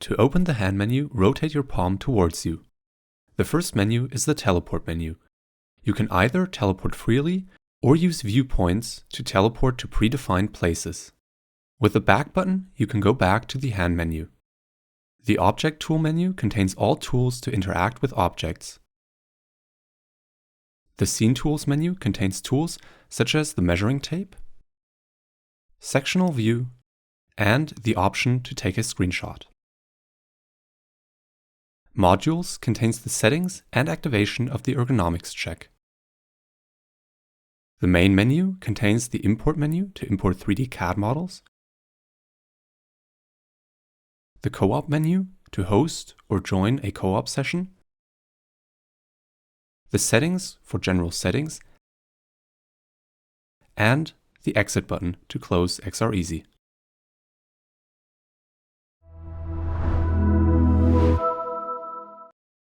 To open the hand menu, rotate your palm towards you. The first menu is the teleport menu. You can either teleport freely or use viewpoints to teleport to predefined places. With the back button, you can go back to the hand menu. The Object Tool menu contains all tools to interact with objects. The Scene Tools menu contains tools such as the measuring tape, sectional view, and the option to take a screenshot. Modules contains the settings and activation of the ergonomics check. The main menu contains the Import menu to import 3D CAD models, the Co-op menu to host or join a co-op session, the settings for general settings, and the Exit button to close XR Easy.